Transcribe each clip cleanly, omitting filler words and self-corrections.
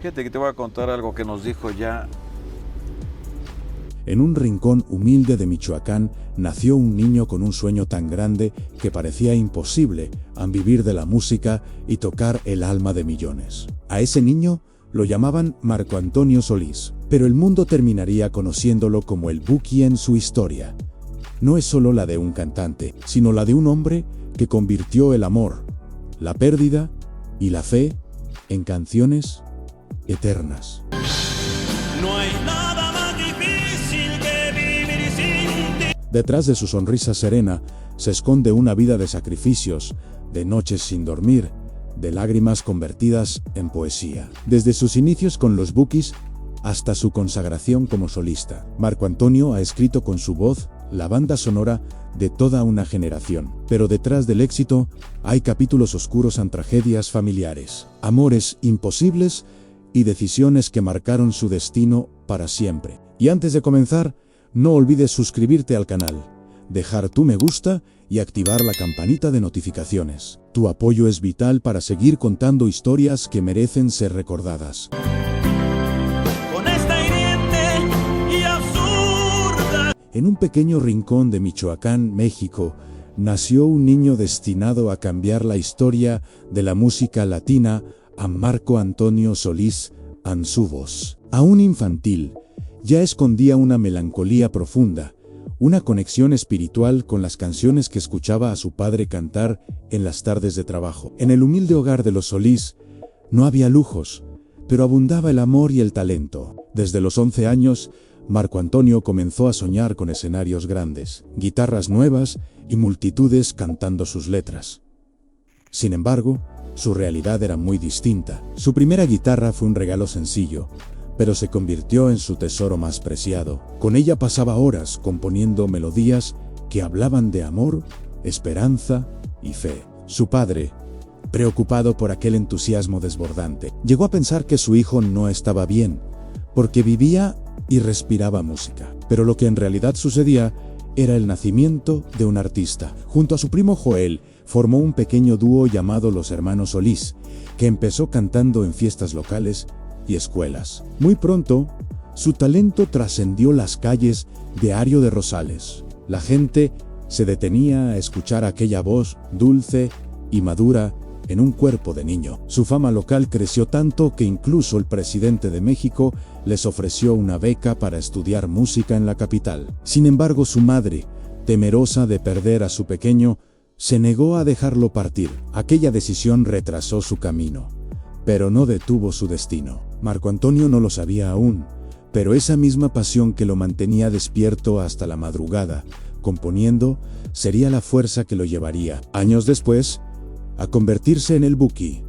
Fíjate que te voy a contar algo que nos dijo ya. En un rincón humilde de Michoacán nació un niño con un sueño tan grande que parecía imposible vivir de la música y tocar el alma de millones. A ese niño lo llamaban Marco Antonio Solís, pero el mundo terminaría conociéndolo como el Buki en su historia. No es solo la de un cantante, sino la de un hombre que convirtió el amor, la pérdida y la fe en canciones eternas. No hay nada más difícil que vivir sin ti. Detrás de su sonrisa serena se esconde una vida de sacrificios, de noches sin dormir, de lágrimas convertidas en poesía. Desde sus inicios con los Bukis hasta su consagración como solista, Marco Antonio ha escrito con su voz la banda sonora de toda una generación. Pero detrás del éxito hay capítulos oscuros en tragedias familiares, amores imposibles y decisiones que marcaron su destino para siempre. Y antes de comenzar, no olvides suscribirte al canal, dejar tu me gusta y activar la campanita de notificaciones. Tu apoyo es vital para seguir contando historias que merecen ser recordadas. Con esta hiriente y absurda. En un pequeño rincón de Michoacán, México, nació un niño destinado a cambiar la historia de la música latina, a Marco Antonio Solís en su voz. Aún infantil, ya escondía una melancolía profunda, una conexión espiritual con las canciones que escuchaba a su padre cantar en las tardes de trabajo. En el humilde hogar de los Solís no había lujos, pero abundaba el amor y el talento. Desde los 11 años, Marco Antonio comenzó a soñar con escenarios grandes, guitarras nuevas y multitudes cantando sus letras. Sin embargo, su realidad era muy distinta. Su primera guitarra fue un regalo sencillo, pero se convirtió en su tesoro más preciado. Con ella pasaba horas componiendo melodías que hablaban de amor, esperanza y fe. Su padre, preocupado por aquel entusiasmo desbordante, llegó a pensar que su hijo no estaba bien, porque vivía y respiraba música. Pero lo que en realidad sucedía era el nacimiento de un artista. Junto a su primo Joel, formó un pequeño dúo llamado Los Hermanos Solís, que empezó cantando en fiestas locales y escuelas. Muy pronto, su talento trascendió las calles de Ario de Rosales. La gente se detenía a escuchar aquella voz dulce y madura en un cuerpo de niño. Su fama local creció tanto que incluso el presidente de México les ofreció una beca para estudiar música en la capital. Sin embargo, su madre, temerosa de perder a su pequeño, se negó a dejarlo partir. Aquella decisión retrasó su camino, pero no detuvo su destino. Marco Antonio no lo sabía aún, pero esa misma pasión que lo mantenía despierto hasta la madrugada, componiendo, sería la fuerza que lo llevaría, años después, a convertirse en el Buki,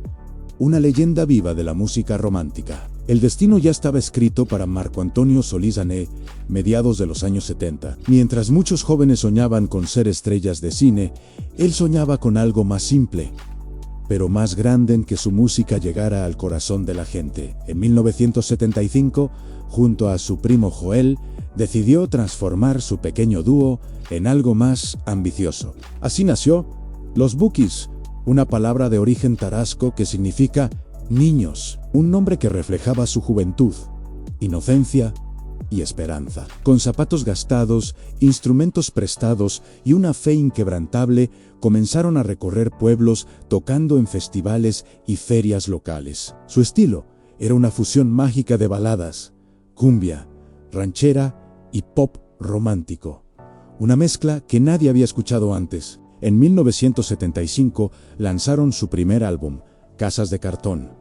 una leyenda viva de la música romántica. El destino ya estaba escrito para Marco Antonio Solís Ané, mediados de los años 70. Mientras muchos jóvenes soñaban con ser estrellas de cine, él soñaba con algo más simple, pero más grande, en que su música llegara al corazón de la gente. En 1975, junto a su primo Joel, decidió transformar su pequeño dúo en algo más ambicioso. Así nació Los Bukis, una palabra de origen tarasco que significa niños, un nombre que reflejaba su juventud, inocencia y esperanza. Con zapatos gastados, instrumentos prestados y una fe inquebrantable, comenzaron a recorrer pueblos tocando en festivales y ferias locales. Su estilo era una fusión mágica de baladas, cumbia, ranchera y pop romántico. Una mezcla que nadie había escuchado antes. En 1975 lanzaron su primer álbum, Casas de Cartón,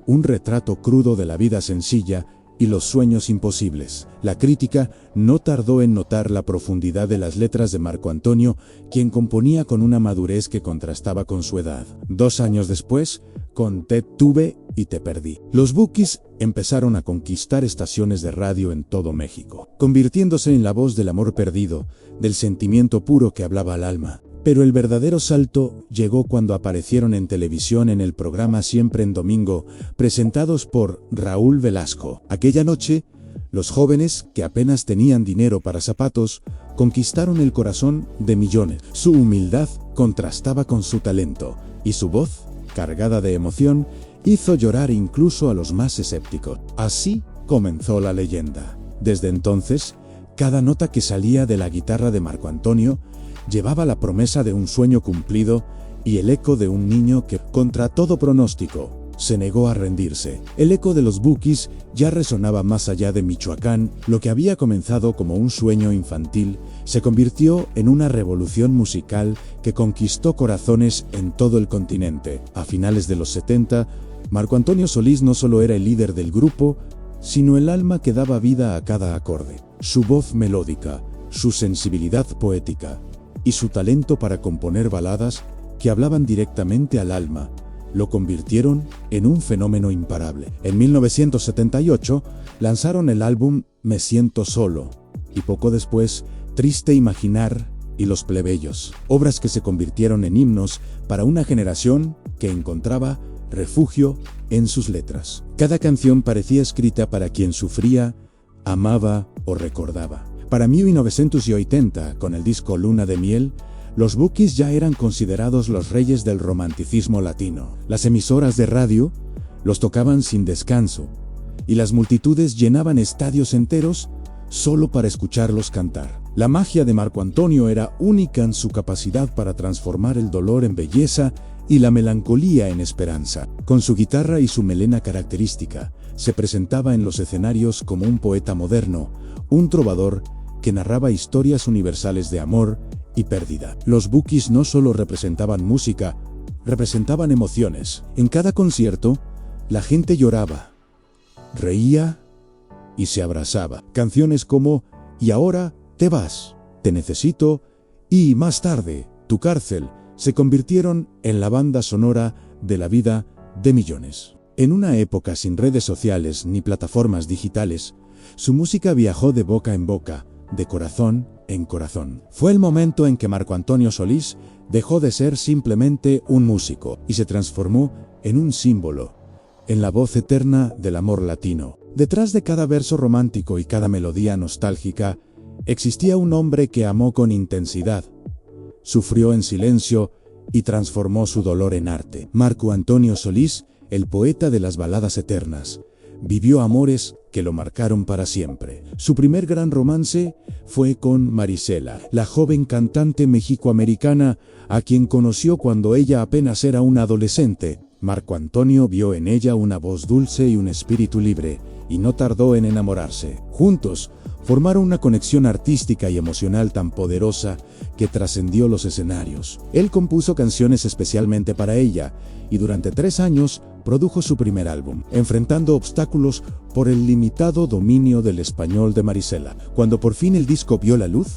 un retrato crudo de la vida sencilla y los sueños imposibles. La crítica no tardó en notar la profundidad de las letras de Marco Antonio, quien componía con una madurez que contrastaba con su edad. 2 años después, con Te tuve y te perdí, los Bukis empezaron a conquistar estaciones de radio en todo México, convirtiéndose en la voz del amor perdido, del sentimiento puro que hablaba al alma. Pero el verdadero salto llegó cuando aparecieron en televisión en el programa Siempre en Domingo, presentados por Raúl Velasco. Aquella noche, los jóvenes, que apenas tenían dinero para zapatos, conquistaron el corazón de millones. Su humildad contrastaba con su talento, y su voz, cargada de emoción, Hizo llorar incluso a los más escépticos. Así comenzó la leyenda. Desde entonces, cada nota que salía de la guitarra de Marco Antonio llevaba la promesa de un sueño cumplido y el eco de un niño que, contra todo pronóstico, se negó a rendirse. El eco de los Bukis ya resonaba más allá de Michoacán. Lo que había comenzado como un sueño infantil se convirtió en una revolución musical que conquistó corazones en todo el continente. A finales de los 70, Marco Antonio Solís no solo era el líder del grupo, sino el alma que daba vida a cada acorde. Su voz melódica, su sensibilidad poética y su talento para componer baladas que hablaban directamente al alma lo convirtieron en un fenómeno imparable. En 1978 lanzaron el álbum Me Siento Solo y poco después Triste Imaginar y Los Plebeyos, obras que se convirtieron en himnos para una generación que encontraba refugio en sus letras. Cada canción parecía escrita para quien sufría, amaba o recordaba. Para 1980, con el disco Luna de Miel, los Bukis ya eran considerados los reyes del romanticismo latino. Las emisoras de radio los tocaban sin descanso y las multitudes llenaban estadios enteros solo para escucharlos cantar. La magia de Marco Antonio era única en su capacidad para transformar el dolor en belleza y la melancolía en esperanza. Con su guitarra y su melena característica, se presentaba en los escenarios como un poeta moderno, un trovador que narraba historias universales de amor y pérdida. Los Bukis no solo representaban música, representaban emociones. En cada concierto, la gente lloraba, reía y se abrazaba. Canciones como Y ahora te vas, Te necesito y Más tarde, Tu cárcel, se convirtieron en la banda sonora de la vida de millones. En una época sin redes sociales ni plataformas digitales, su música viajó de boca en boca, de corazón en corazón. Fue el momento en que Marco Antonio Solís dejó de ser simplemente un músico y se transformó en un símbolo, en la voz eterna del amor latino. Detrás de cada verso romántico y cada melodía nostálgica, existía un hombre que amó con intensidad, sufrió en silencio y transformó su dolor en arte. Marco Antonio Solís, el poeta de las baladas eternas, vivió amores que lo marcaron para siempre. Su primer gran romance fue con Marisela, la joven cantante mexicoamericana a quien conoció cuando ella apenas era una adolescente. Marco Antonio vio en ella una voz dulce y un espíritu libre, y no tardó en enamorarse. Juntos, formaron una conexión artística y emocional tan poderosa que trascendió los escenarios. Él compuso canciones especialmente para ella, y durante 3 años produjo su primer álbum, enfrentando obstáculos por el limitado dominio del español de Marisela. Cuando por fin el disco vio la luz,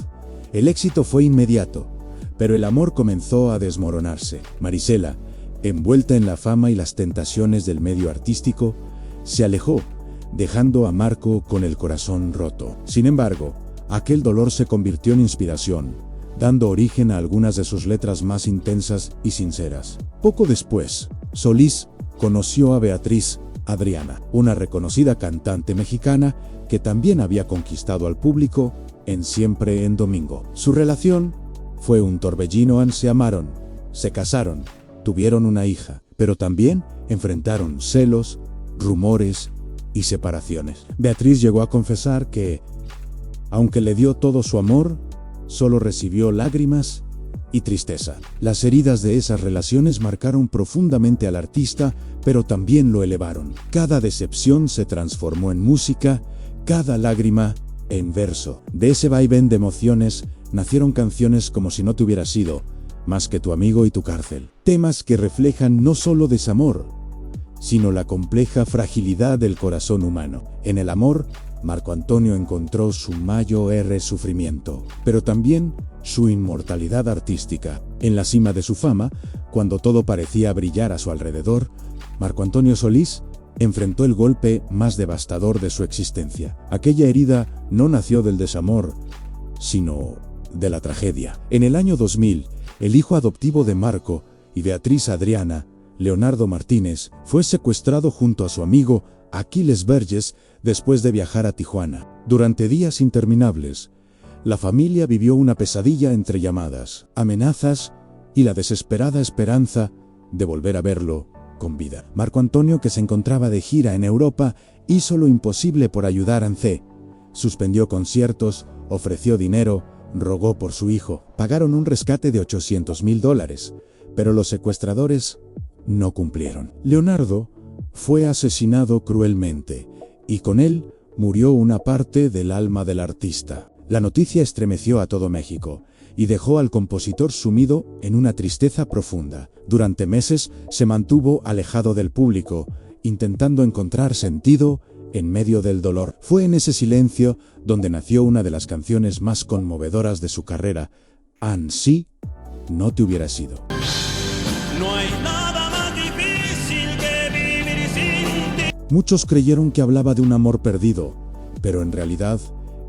el éxito fue inmediato, pero el amor comenzó a desmoronarse. Marisela, envuelta en la fama y las tentaciones del medio artístico, se alejó, dejando a Marco con el corazón roto. Sin embargo, aquel dolor se convirtió en inspiración, dando origen a algunas de sus letras más intensas y sinceras. Poco después, Solís conoció a Beatriz Adriana, una reconocida cantante mexicana que también había conquistado al público en Siempre en Domingo. Su relación fue un torbellino. Se amaron, se casaron, tuvieron una hija, pero también enfrentaron celos, rumores y separaciones. Beatriz llegó a confesar que, aunque le dio todo su amor, solo recibió lágrimas y tristeza. Las heridas de esas relaciones marcaron profundamente al artista, pero también lo elevaron. Cada decepción se transformó en música, cada lágrima en verso. De ese vaivén de emociones nacieron canciones como Si no te hubiera sido, Más que tu amigo y Tu cárcel. Temas que reflejan no solo desamor, sino la compleja fragilidad del corazón humano. En el amor, Marco Antonio encontró su mayor sufrimiento, pero también su inmortalidad artística. En la cima de su fama, cuando todo parecía brillar a su alrededor, Marco Antonio Solís enfrentó el golpe más devastador de su existencia. Aquella herida no nació del desamor, sino de la tragedia. En el año 2000, el hijo adoptivo de Marco y Beatriz Adriana, Leonardo Martínez, fue secuestrado junto a su amigo Aquiles Verges después de viajar a Tijuana. Durante días interminables, la familia vivió una pesadilla entre llamadas, amenazas y la desesperada esperanza de volver a verlo con vida. Marco Antonio, que se encontraba de gira en Europa, hizo lo imposible por ayudar a Ance. Suspendió conciertos, ofreció dinero, rogó por su hijo. Pagaron un rescate de $800,000, pero los secuestradores no cumplieron. Leonardo fue asesinado cruelmente, y con él murió una parte del alma del artista. La noticia estremeció a todo México y dejó al compositor sumido en una tristeza profunda. Durante meses se mantuvo alejado del público, intentando encontrar sentido en medio del dolor. Fue en ese silencio donde nació una de las canciones más conmovedoras de su carrera, Ansí no te hubiera sido. No hay nada más difícil que vivir sin ti. Muchos creyeron que hablaba de un amor perdido, pero en realidad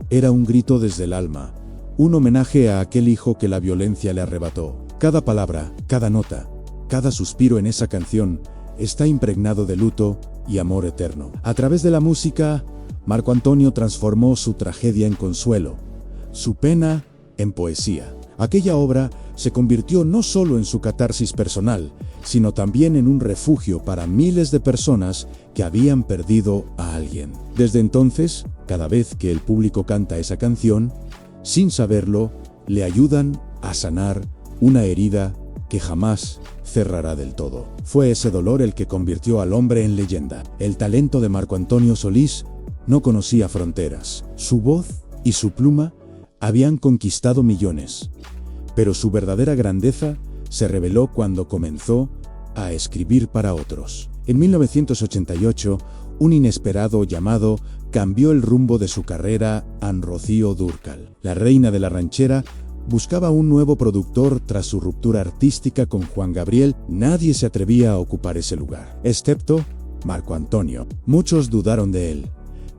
era un grito desde el alma, un homenaje a aquel hijo que la violencia le arrebató. Cada palabra, cada nota, cada suspiro en esa canción está impregnado de luto y amor eterno. A través de la música, Marco Antonio transformó su tragedia en consuelo, su pena en poesía. Aquella obra se convirtió no solo en su catarsis personal, sino también en un refugio para miles de personas que habían perdido a alguien. Desde entonces, cada vez que el público canta esa canción, sin saberlo, le ayudan a sanar una herida que jamás cerrará del todo. Fue ese dolor el que convirtió al hombre en leyenda. El talento de Marco Antonio Solís no conocía fronteras. Su voz y su pluma habían conquistado millones, pero su verdadera grandeza se reveló cuando comenzó a escribir para otros. En 1988, un inesperado llamado cambió el rumbo de su carrera a Rocío Dúrcal. La reina de la ranchera buscaba un nuevo productor tras su ruptura artística con Juan Gabriel. Nadie se atrevía a ocupar ese lugar, excepto Marco Antonio. Muchos dudaron de él.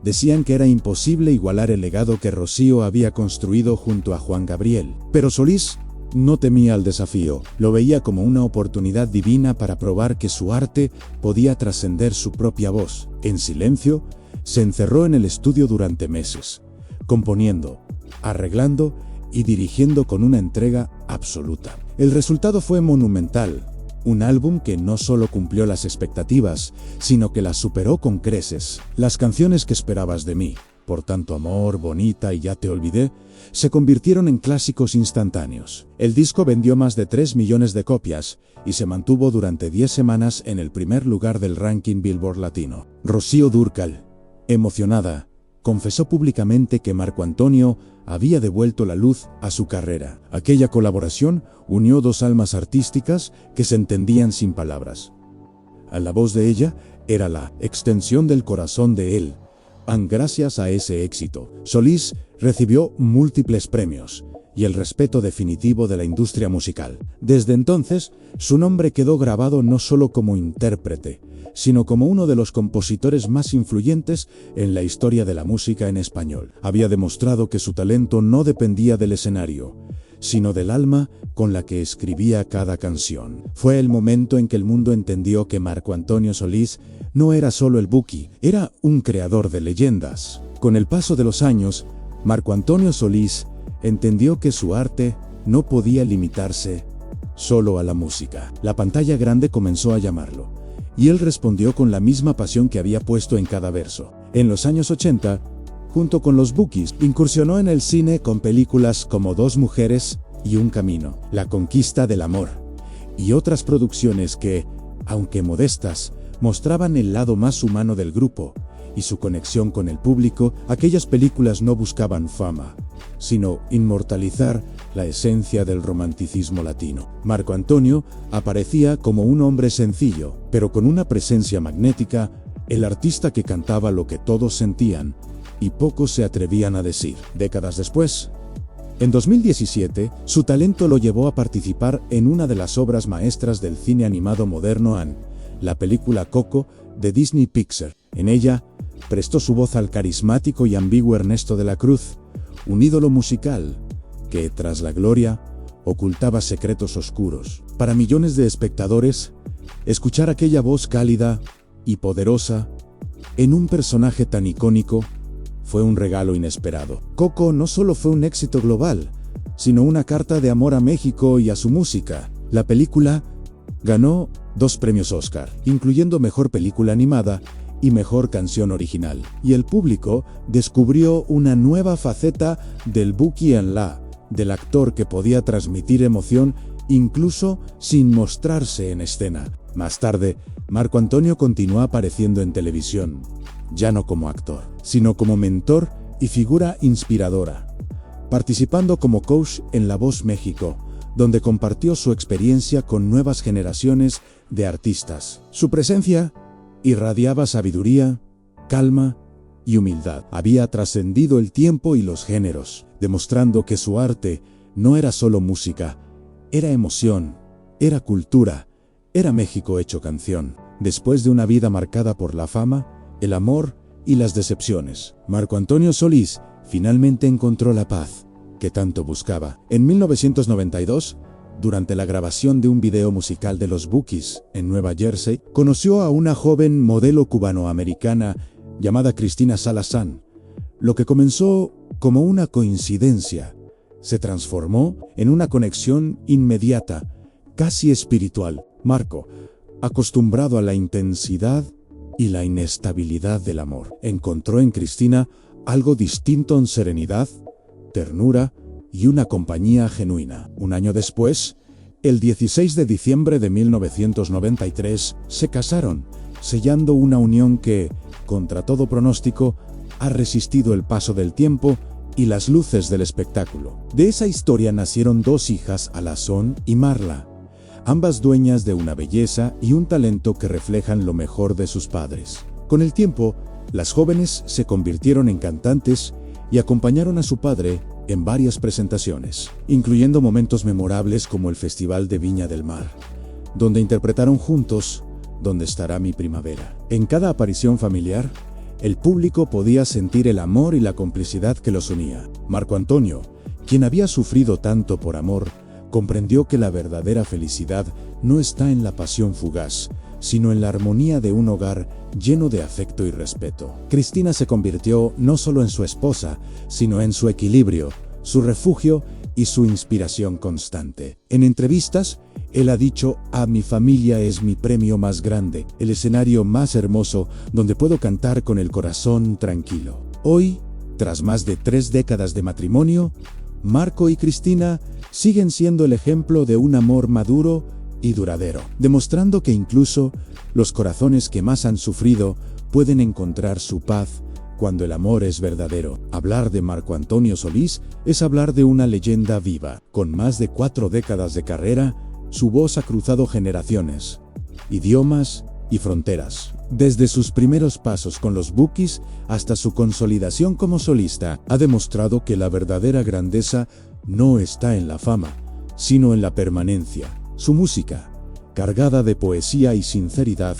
Decían que era imposible igualar el legado que Rocío había construido junto a Juan Gabriel. Pero Solís no temía el desafío, lo veía como una oportunidad divina para probar que su arte podía trascender su propia voz. En silencio, se encerró en el estudio durante meses, componiendo, arreglando y dirigiendo con una entrega absoluta. El resultado fue monumental, un álbum que no solo cumplió las expectativas, sino que las superó con creces. Las canciones que esperabas de mí, Por tanto amor, Bonita y Ya te olvidé, se convirtieron en clásicos instantáneos. El disco vendió más de 3 millones de copias y se mantuvo durante 10 semanas en el primer lugar del ranking Billboard Latino. Rocío Dúrcal, emocionada, confesó públicamente que Marco Antonio había devuelto la luz a su carrera. Aquella colaboración unió dos almas artísticas que se entendían sin palabras. La voz de ella era la extensión del corazón de él. Gracias a ese éxito, Solís recibió múltiples premios y el respeto definitivo de la industria musical. Desde entonces, su nombre quedó grabado no solo como intérprete, sino como uno de los compositores más influyentes en la historia de la música en español. Había demostrado que su talento no dependía del escenario, sino del alma con la que escribía cada canción. Fue el momento en que el mundo entendió que Marco Antonio Solís no era solo el Buki, era un creador de leyendas. Con el paso de los años, Marco Antonio Solís entendió que su arte no podía limitarse solo a la música. La pantalla grande comenzó a llamarlo, y él respondió con la misma pasión que había puesto en cada verso. En los años 80, junto con los Bukis, incursionó en el cine con películas como Dos mujeres y un camino, La conquista del amor, y otras producciones que, aunque modestas, mostraban el lado más humano del grupo y su conexión con el público. Aquellas películas no buscaban fama, sino inmortalizar la esencia del romanticismo latino. Marco Antonio aparecía como un hombre sencillo, pero con una presencia magnética, el artista que cantaba lo que todos sentían y pocos se atrevían a decir. Décadas después, en 2017, su talento lo llevó a participar en una de las obras maestras del cine animado moderno, la película Coco de Disney Pixar. En ella, prestó su voz al carismático y ambiguo Ernesto de la Cruz, un ídolo musical que, tras la gloria, ocultaba secretos oscuros. Para millones de espectadores, escuchar aquella voz cálida y poderosa en un personaje tan icónico fue un regalo inesperado. Coco no solo fue un éxito global, sino una carta de amor a México y a su música. La película Ganó 2 premios Oscar, incluyendo Mejor Película Animada y Mejor Canción Original. Y el público descubrió una nueva faceta del Buki Anla, del actor que podía transmitir emoción incluso sin mostrarse en escena. Más tarde, Marco Antonio continuó apareciendo en televisión, ya no como actor, sino como mentor y figura inspiradora, participando como coach en La Voz México, donde compartió su experiencia con nuevas generaciones de artistas. Su presencia irradiaba sabiduría, calma y humildad. Había trascendido el tiempo y los géneros, demostrando que su arte no era solo música, era emoción, era cultura, era México hecho canción. Después de una vida marcada por la fama, el amor y las decepciones, Marco Antonio Solís finalmente encontró la paz que tanto buscaba. En 1992, durante la grabación de un video musical de los Bukis en Nueva Jersey, conoció a una joven modelo cubanoamericana llamada Cristina Salazán. Lo que comenzó como una coincidencia se transformó en una conexión inmediata, casi espiritual. Marco, acostumbrado a la intensidad y la inestabilidad del amor, encontró en Cristina algo distinto en serenidad, ternura y una compañía genuina. Un año después, el 16 de diciembre de 1993, se casaron, sellando una unión que, contra todo pronóstico, ha resistido el paso del tiempo y las luces del espectáculo. De esa historia nacieron 2 hijas, Alazón y Marla, ambas dueñas de una belleza y un talento que reflejan lo mejor de sus padres. Con el tiempo, las jóvenes se convirtieron en cantantes y acompañaron a su padre en varias presentaciones, incluyendo momentos memorables como el Festival de Viña del Mar, donde interpretaron juntos ¿Dónde estará mi primavera? En cada aparición familiar, el público podía sentir el amor y la complicidad que los unía. Marco Antonio, quien había sufrido tanto por amor, comprendió que la verdadera felicidad no está en la pasión fugaz, sino en la armonía de un hogar lleno de afecto y respeto. Cristina se convirtió no solo en su esposa, sino en su equilibrio, su refugio y su inspiración constante. En entrevistas, él ha dicho: "A mi familia es mi premio más grande, el escenario más hermoso donde puedo cantar con el corazón tranquilo". Hoy, tras más de 3 décadas de matrimonio, Marco y Cristina siguen siendo el ejemplo de un amor maduro y duradero, demostrando que incluso los corazones que más han sufrido pueden encontrar su paz cuando el amor es verdadero. Hablar de Marco Antonio Solís es hablar de una leyenda viva. Con más de 4 décadas de carrera, su voz ha cruzado generaciones, idiomas y fronteras. Desde sus primeros pasos con los Bukis hasta su consolidación como solista, ha demostrado que la verdadera grandeza no está en la fama, sino en la permanencia. Su música, cargada de poesía y sinceridad,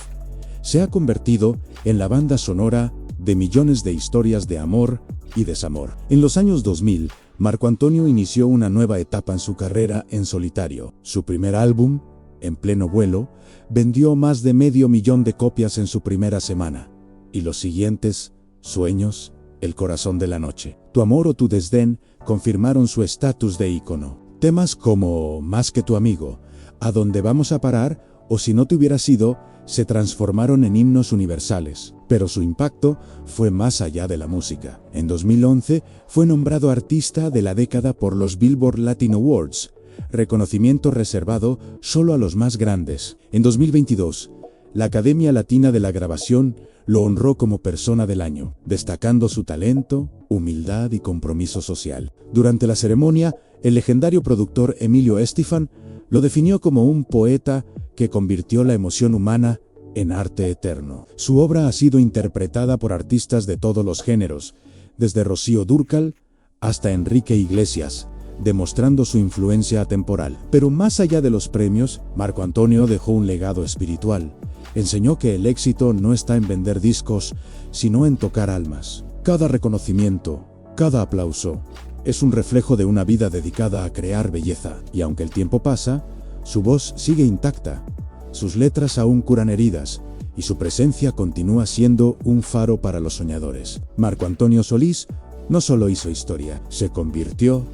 se ha convertido en la banda sonora de millones de historias de amor y desamor. En los años 2000, Marco Antonio inició una nueva etapa en su carrera en solitario. Su primer álbum, En pleno vuelo, vendió más de 500,000 de copias en su primera semana. Y los siguientes, Sueños, El corazón de la noche, Tu amor o tu desdén, confirmaron su estatus de ícono. Temas como Más que tu amigo, A dónde vamos a parar o Si no te hubiera sido, se transformaron en himnos universales. Pero su impacto fue más allá de la música. En 2011 fue nombrado Artista de la Década por los Billboard Latin Awards, reconocimiento reservado solo a los más grandes. En 2022, la Academia Latina de la Grabación lo honró como Persona del Año, destacando su talento, humildad y compromiso social. Durante la ceremonia, el legendario productor Emilio Estefan lo definió como un poeta que convirtió la emoción humana en arte eterno. Su obra ha sido interpretada por artistas de todos los géneros, desde Rocío Dúrcal hasta Enrique Iglesias, demostrando su influencia atemporal. Pero más allá de los premios, Marco Antonio dejó un legado espiritual. Enseñó que el éxito no está en vender discos, sino en tocar almas. Cada reconocimiento, cada aplauso, es un reflejo de una vida dedicada a crear belleza. Y aunque el tiempo pasa, su voz sigue intacta, sus letras aún curan heridas, y su presencia continúa siendo un faro para los soñadores. Marco Antonio Solís no solo hizo historia, se convirtió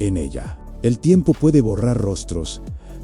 en ella. El tiempo puede borrar rostros,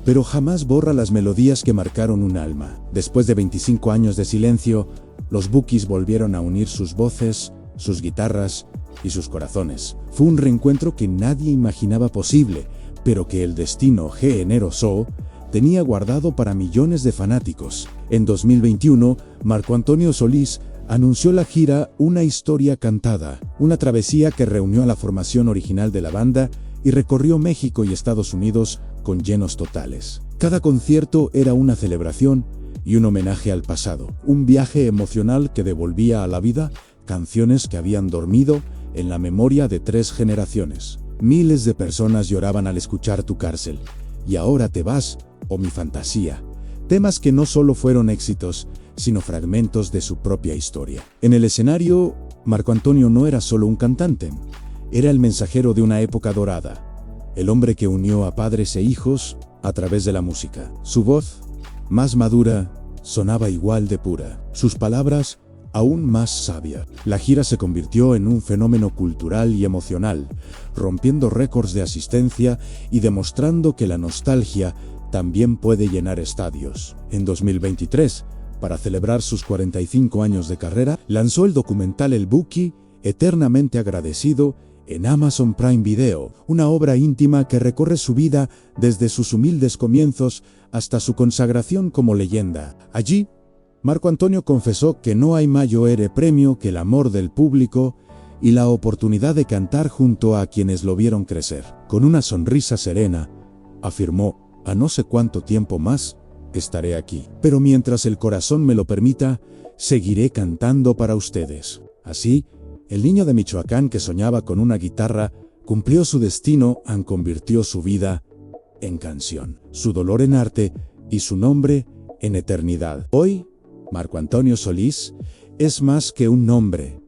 pero jamás borra las melodías que marcaron un alma. Después de 25 años de silencio, los Bukis volvieron a unir sus voces, sus guitarras y sus corazones. Fue un reencuentro que nadie imaginaba posible, pero que el destino generoso tenía guardado para millones de fanáticos. En 2021, Marco Antonio Solís anunció la gira Una historia cantada, una travesía que reunió a la formación original de la banda y recorrió México y Estados Unidos con llenos totales. Cada concierto era una celebración y un homenaje al pasado, un viaje emocional que devolvía a la vida canciones que habían dormido en la memoria de 3 generaciones. Miles de personas lloraban al escuchar Tu cárcel, y Ahora te vas o Mi fantasía, temas que no solo fueron éxitos, sino fragmentos de su propia historia. En el escenario, Marco Antonio no era solo un cantante, era el mensajero de una época dorada, el hombre que unió a padres e hijos a través de la música. Su voz, más madura, sonaba igual de pura, sus palabras aún más sabias. La gira se convirtió en un fenómeno cultural y emocional, rompiendo récords de asistencia y demostrando que la nostalgia también puede llenar estadios. En 2023, para celebrar sus 45 años de carrera, lanzó el documental El Buki, eternamente agradecido, en Amazon Prime Video, una obra íntima que recorre su vida desde sus humildes comienzos hasta su consagración como leyenda. Allí, Marco Antonio confesó que no hay mayor premio que el amor del público y la oportunidad de cantar junto a quienes lo vieron crecer. Con una sonrisa serena, afirmó: a no sé cuánto tiempo más estaré aquí, pero mientras el corazón me lo permita, seguiré cantando para ustedes. Así, el niño de Michoacán que soñaba con una guitarra cumplió su destino y convirtió su vida en canción, su dolor en arte y su nombre en eternidad. Hoy, Marco Antonio Solís es más que un nombre,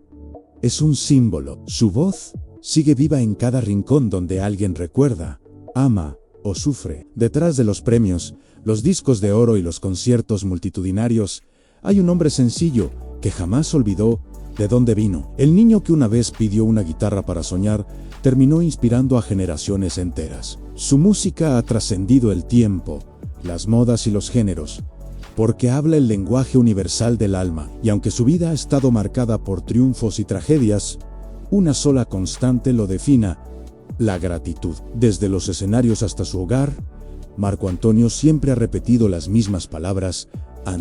es un símbolo. Su voz sigue viva en cada rincón donde alguien recuerda, ama o sufre. Detrás de los premios, los discos de oro y los conciertos multitudinarios, hay un hombre sencillo que jamás olvidó de dónde vino. El niño que una vez pidió una guitarra para soñar, terminó inspirando a generaciones enteras. Su música ha trascendido el tiempo, las modas y los géneros, porque habla el lenguaje universal del alma, y aunque su vida ha estado marcada por triunfos y tragedias, una sola constante lo defina: la gratitud. Desde los escenarios hasta su hogar, Marco Antonio siempre ha repetido las mismas palabras: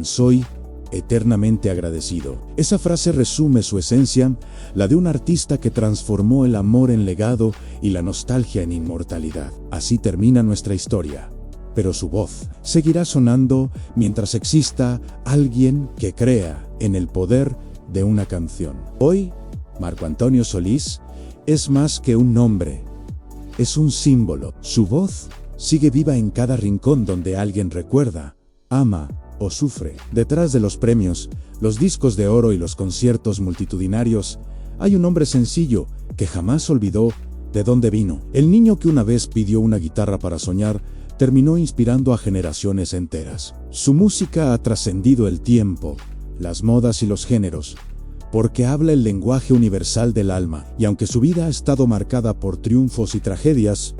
soy eternamente agradecido. Esa frase resume su esencia, la de un artista que transformó el amor en legado y la nostalgia en inmortalidad. Así termina nuestra historia, pero su voz seguirá sonando mientras exista alguien que crea en el poder de una canción. Hoy, Marco Antonio Solís es más que un nombre, es un símbolo. Su voz sigue viva en cada rincón donde alguien recuerda, ama o sufre. Detrás de los premios, los discos de oro y los conciertos multitudinarios, hay un hombre sencillo que jamás olvidó de dónde vino. El niño que una vez pidió una guitarra para soñar, terminó inspirando a generaciones enteras. Su música ha trascendido el tiempo, las modas y los géneros, porque habla el lenguaje universal del alma, y aunque su vida ha estado marcada por triunfos y tragedias,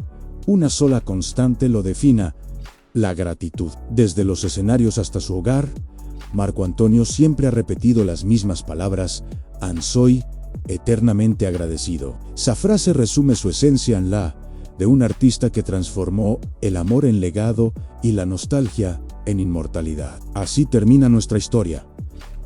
una sola constante lo defina: la gratitud. Desde los escenarios hasta su hogar, Marco Antonio siempre ha repetido las mismas palabras: soy eternamente agradecido. Esa frase resume su esencia en la de un artista que transformó el amor en legado y la nostalgia en inmortalidad. Así termina nuestra historia,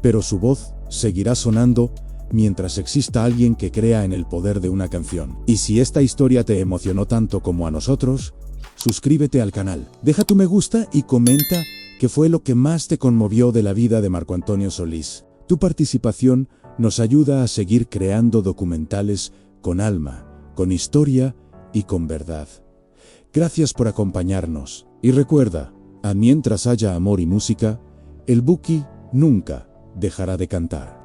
pero su voz seguirá sonando mientras exista alguien que crea en el poder de una canción. Y si esta historia te emocionó tanto como a nosotros, suscríbete al canal, deja tu me gusta y comenta qué fue lo que más te conmovió de la vida de Marco Antonio Solís. Tu participación nos ayuda a seguir creando documentales con alma, con historia y con verdad. Gracias por acompañarnos. Y recuerda, mientras haya amor y música, el Buki nunca dejará de cantar.